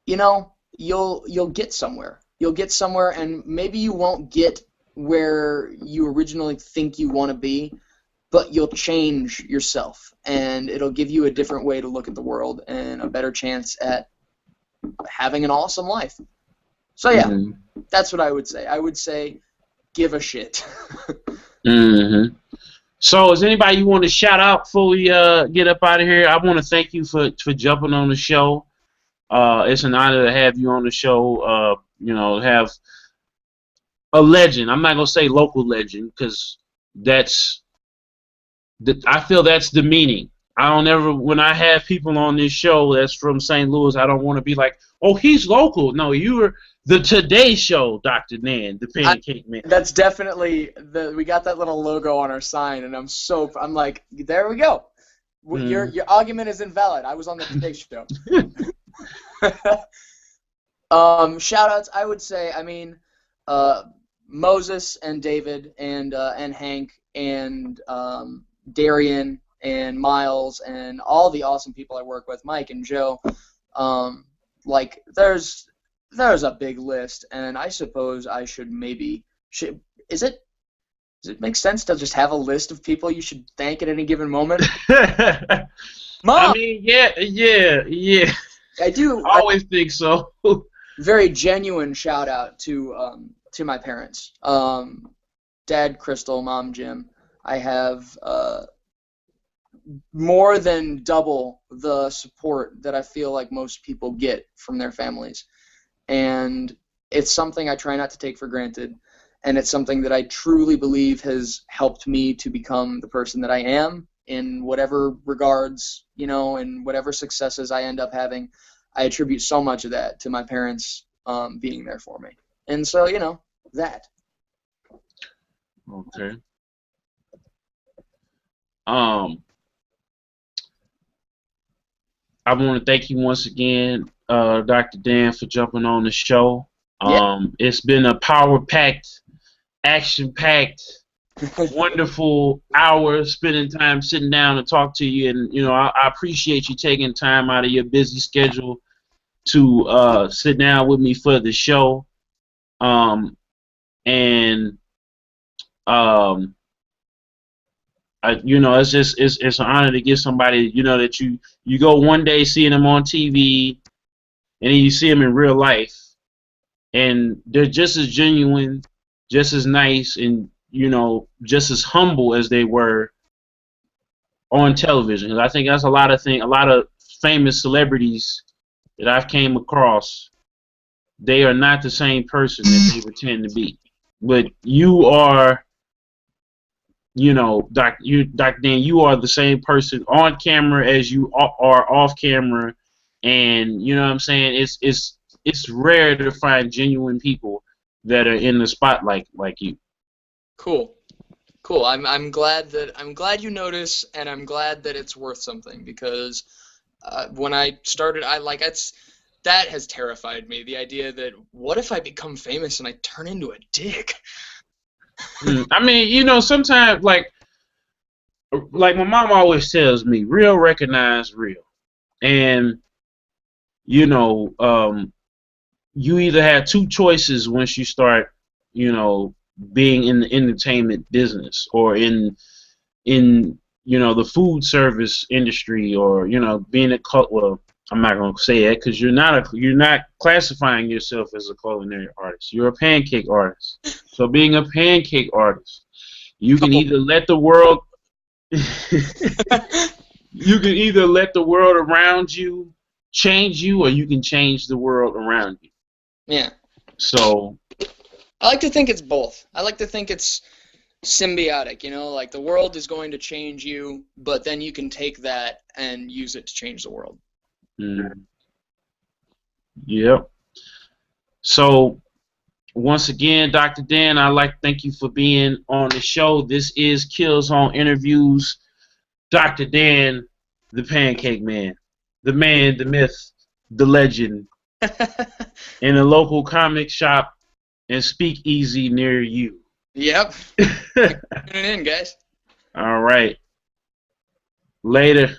you know, you'll get somewhere. You'll get somewhere, and maybe you won't get where you originally think you want to be, but you'll change yourself, and it'll give you a different way to look at the world and a better chance at having an awesome life. So yeah, that's what I would say. I would say give a shit. So is anybody you want to shout out before we get up out of here? I want to thank you for jumping on the show. It's an honor to have you on the show. You know, have a legend. I'm not gonna say local legend because I feel that's demeaning. I don't ever, when I have people on this show that's from St. Louis, I don't want to be like, oh, he's local. No, you were the Today Show, Dr. Nan, the Pancake Man. That's definitely we got that little logo on our sign, and I'm like, there we go. Your argument is invalid. I was on the Today Show. Shout outs, I would say, I mean, Moses and David and Hank and Darian and Miles and all the awesome people I work with, Mike and Joe. Like there's a big list, and I suppose I should does it make sense to just have a list of people you should thank at any given moment? Mom! I mean, yeah. I do. I always think so. Very genuine shout out to my parents. Dad, Crystal, Mom, Jim. I have more than double the support that I feel like most people get from their families. And it's something I try not to take for granted. And it's something that I truly believe has helped me to become the person that I am in whatever regards, you know, and whatever successes I end up having. I attribute so much of that to my parents being there for me. And so, you know, that. Okay. I want to thank you once again, Dr. Dan, for jumping on the show. It's been a power-packed, action-packed, wonderful hour spending time sitting down and talk to you. And, you know, I appreciate you taking time out of your busy schedule to sit down with me for the show. You know, it's an honor to get somebody, you know, that you go one day seeing them on TV, and then you see them in real life, and they're just as genuine, just as nice, and, you know, just as humble as they were on television. 'Cause I think that's a lot of famous celebrities that I've came across. They are not the same person that they pretend to be. But you are, you know, Dr. Dan, you are the same person on camera as you are off camera, and you know what I'm saying. It's rare to find genuine people that are in the spotlight like you. Cool. I'm glad you notice, and I'm glad that it's worth something, because when I started, that has terrified me. The idea that what if I become famous and I turn into a dick? I mean, you know, sometimes like my mom always tells me, real recognize real. And, you know, you either have two choices once you start, you know, being in the entertainment business, or in you know, the food service industry, or, you know, being well, I'm not going to say that because you're not classifying yourself as a culinary artist. You're a pancake artist. So being a pancake artist, you can either let the world around you change you, or you can change the world around you. Yeah. So I like to think it's both. I like to think it's symbiotic, you know, like the world is going to change you, but then you can take that and use it to change the world. Yep. So once again, Dr. Dan, I'd like to thank you for being on the show. This is Killzown Interviews. Dr. Dan, the Pancake Man, the man, the myth, the legend, in a local comic shop and speakeasy near you. Yep. Tune in, guys. All right. Later.